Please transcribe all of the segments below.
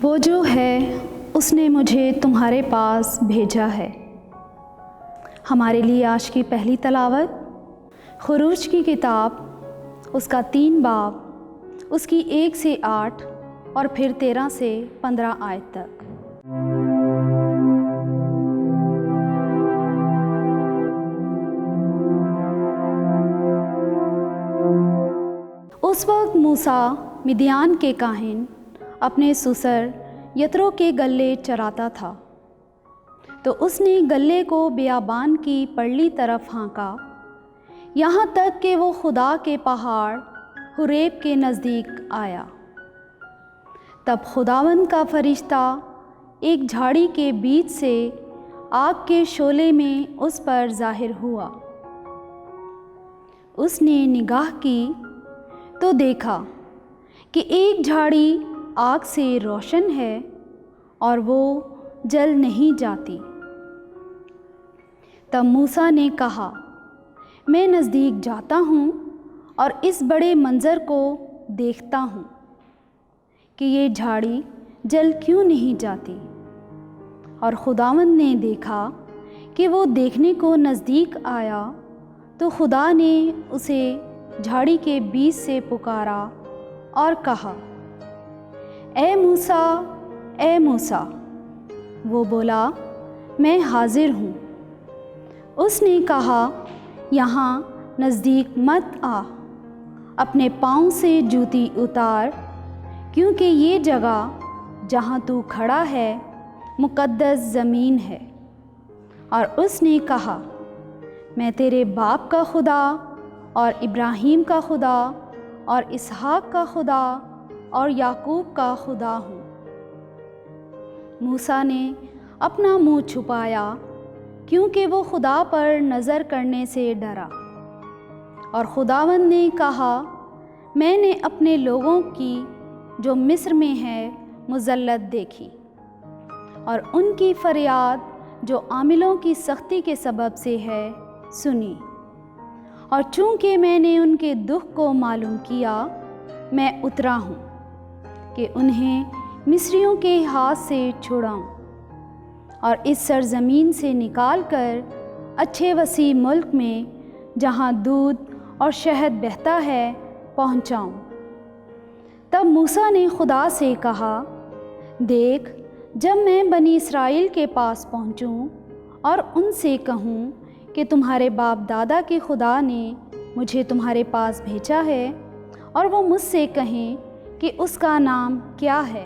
وہ جو ہے اس نے مجھے تمہارے پاس بھیجا ہے۔ ہمارے لیے آج کی پہلی تلاوت خروج کی کتاب، اس کا 3 باب، اس کی 1 سے 8 اور پھر 13 سے 15 آیت تک۔ اس وقت موسیٰ مدیان کے کاہن اپنے سسر یترو کے گلے چراتا تھا، تو اس نے گلے کو بیابان کی پرلی طرف ہانکا، یہاں تک کہ وہ خدا کے پہاڑ حریب کے نزدیک آیا۔ تب خداوند کا فرشتہ ایک جھاڑی کے بیچ سے آگ کے شعلے میں اس پر ظاہر ہوا۔ اس نے نگاہ کی تو دیکھا کہ ایک جھاڑی آگ سے روشن ہے اور وہ جل نہیں جاتی۔ تب موسیٰ نے کہا، میں نزدیک جاتا ہوں اور اس بڑے منظر کو دیکھتا ہوں کہ یہ جھاڑی جل کیوں نہیں جاتی۔ اور خداوند نے دیکھا کہ وہ دیکھنے کو نزدیک آیا، تو خدا نے اسے جھاڑی کے بیچ سے پکارا اور کہا، اے موسیٰ، اے موسیٰ۔ وہ بولا، میں حاضر ہوں۔ اس نے کہا، یہاں نزدیک مت آ، اپنے پاؤں سے جوتی اتار، کیونکہ یہ جگہ جہاں تو کھڑا ہے مقدس زمین ہے۔ اور اس نے کہا، میں تیرے باپ کا خدا اور ابراہیم کا خدا اور اسحاق کا خدا اور یعقوب کا خدا ہوں۔ موسیٰ نے اپنا منہ چھپایا، کیونکہ وہ خدا پر نظر کرنے سے ڈرا۔ اور خداوند نے کہا، میں نے اپنے لوگوں کی جو مصر میں ہے مذلت دیکھی، اور ان کی فریاد جو عاملوں کی سختی کے سبب سے ہے سنی۔ اور چونکہ میں نے ان کے دکھ کو معلوم کیا، میں اترا ہوں کہ انہیں مصریوں کے ہاتھ سے چھڑاؤں اور اس سرزمین سے نکال کر اچھے وسیع ملک میں، جہاں دودھ اور شہد بہتا ہے، پہنچاؤں۔ تب موسیٰ نے خدا سے کہا، دیکھ، جب میں بنی اسرائیل کے پاس پہنچوں اور ان سے کہوں کہ تمہارے باپ دادا کے خدا نے مجھے تمہارے پاس بھیجا ہے، اور وہ مجھ سے کہیں کہ اس کا نام کیا ہے،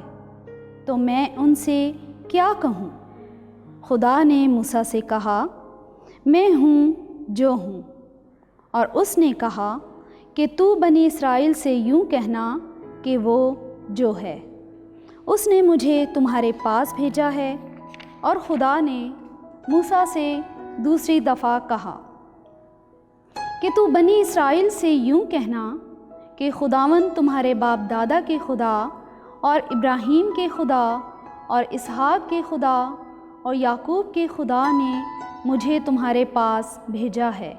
تو میں ان سے کیا کہوں؟ خدا نے موسیٰ سے کہا، میں ہوں جو ہوں۔ اور اس نے کہا کہ تو بنی اسرائیل سے یوں کہنا کہ وہ جو ہے، اس نے مجھے تمہارے پاس بھیجا ہے۔ اور خدا نے موسیٰ سے دوسری دفعہ کہا کہ تو بنی اسرائیل سے یوں کہنا کہ خداوند تمہارے باپ دادا کے خدا اور ابراہیم کے خدا اور اسحاق کے خدا اور یعقوب کے خدا نے مجھے تمہارے پاس بھیجا ہے۔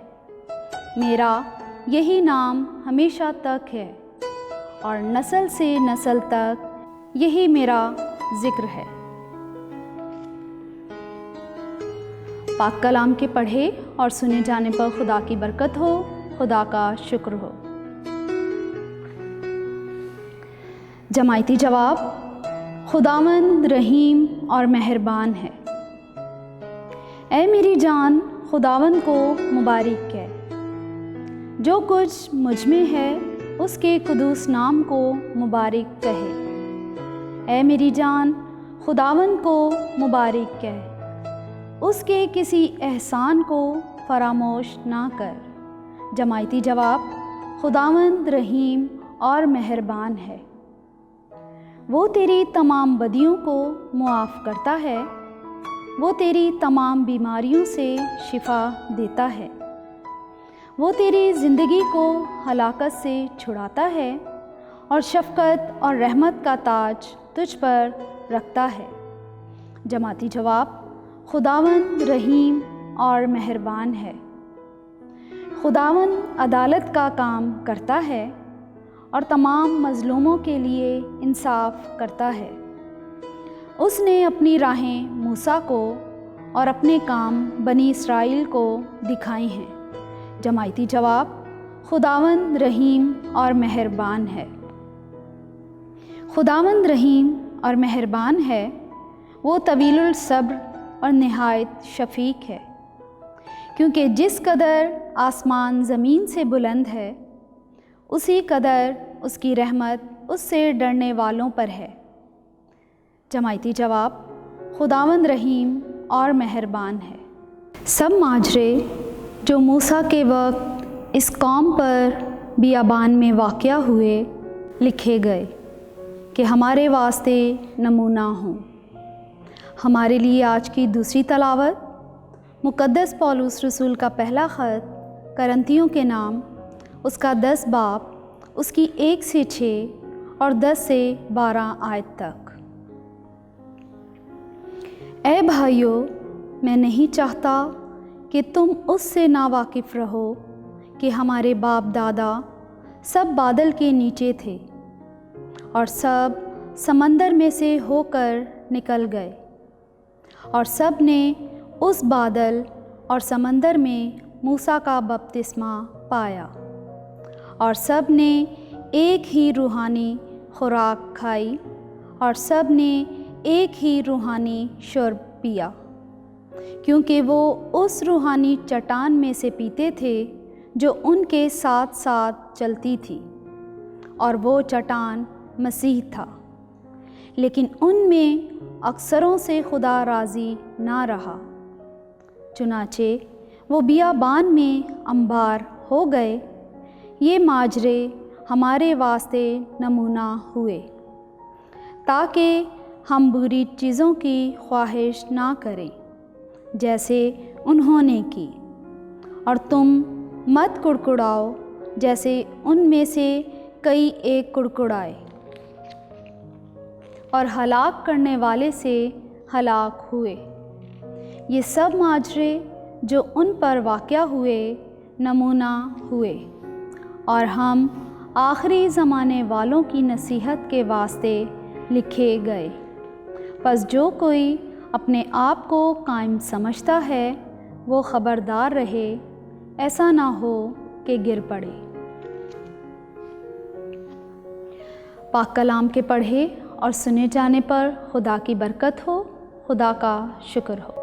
میرا یہی نام ہمیشہ تک ہے، اور نسل سے نسل تک یہی میرا ذکر ہے۔ پاک کلام کے پڑھے اور سنے جانے پر خدا کی برکت ہو، خدا کا شکر ہو۔ جماعتی جواب، خداوند رحیم اور مہربان ہے۔ اے میری جان، خداوند کو مبارک کہہ، جو کچھ مجھ میں ہے اس کے قدوس نام کو مبارک کہے۔ اے میری جان، خداوند کو مبارک کہہ، اس کے کسی احسان کو فراموش نہ کر۔ جماعتی جواب، خداوند رحیم اور مہربان ہے۔ وہ تیری تمام بدیوں کو معاف کرتا ہے، وہ تیری تمام بیماریوں سے شفا دیتا ہے، وہ تیری زندگی کو ہلاکت سے چھڑاتا ہے اور شفقت اور رحمت کا تاج تجھ پر رکھتا ہے۔ جماعتی جواب، خداوند رحیم اور مہربان ہے۔ خداوند عدالت کا کام کرتا ہے اور تمام مظلوموں کے لیے انصاف کرتا ہے۔ اس نے اپنی راہیں موسیٰ کو اور اپنے کام بنی اسرائیل کو دکھائی ہیں۔ جماعتی جواب: خداوند رحیم اور مہربان ہے۔ خداوند رحیم اور مہربان ہے، وہ طویل الصبر اور نہایت شفیق ہے، کیونکہ جس قدر آسمان زمین سے بلند ہے، اسی قدر اس کی رحمت اس سے ڈرنے والوں پر ہے۔ جماعتی جواب: خداوند رحیم اور مہربان ہے۔ سب ماجرے جو موسیٰ کے وقت اس قوم پر بیابان میں واقع ہوئے لکھے گئے کہ ہمارے واسطے نمونہ ہوں۔ ہمارے لیے آج کی دوسری تلاوت مقدس پولس رسول کا پہلا خط کرنتھیوں کے نام، اس کا 10 باب، اس کی 1 سے 6 اور 10 سے 12 آیت تک۔ اے بھائیو، میں نہیں چاہتا کہ تم اس سے ناواقف رہو کہ ہمارے باپ دادا سب بادل کے نیچے تھے اور سب سمندر میں سے ہو کر نکل گئے، اور سب نے اس بادل اور سمندر میں موسیٰ کا بپتسمہ پایا، اور سب نے ایک ہی روحانی خوراک کھائی، اور سب نے ایک ہی روحانی شرب پیا، کیونکہ وہ اس روحانی چٹان میں سے پیتے تھے جو ان کے ساتھ ساتھ چلتی تھی، اور وہ چٹان مسیح تھا۔ لیکن ان میں اکثروں سے خدا راضی نہ رہا، چنانچہ وہ بیابان میں انبار ہو گئے۔ یہ ماجرے ہمارے واسطے نمونہ ہوئے، تاکہ ہم بری چیزوں کی خواہش نہ کریں جیسے انہوں نے کی، اور تم مت کڑکڑاؤ جیسے ان میں سے کئی ایک کڑکڑائے اور ہلاک کرنے والے سے ہلاک ہوئے۔ یہ سب ماجرے جو ان پر واقع ہوئے نمونہ ہوئے، اور ہم آخری زمانے والوں کی نصیحت کے واسطے لکھے گئے۔ پس جو کوئی اپنے آپ کو قائم سمجھتا ہے وہ خبردار رہے، ایسا نہ ہو کہ گر پڑے۔ پاک کلام کے پڑھے اور سنے جانے پر خدا کی برکت ہو، خدا کا شکر ہو۔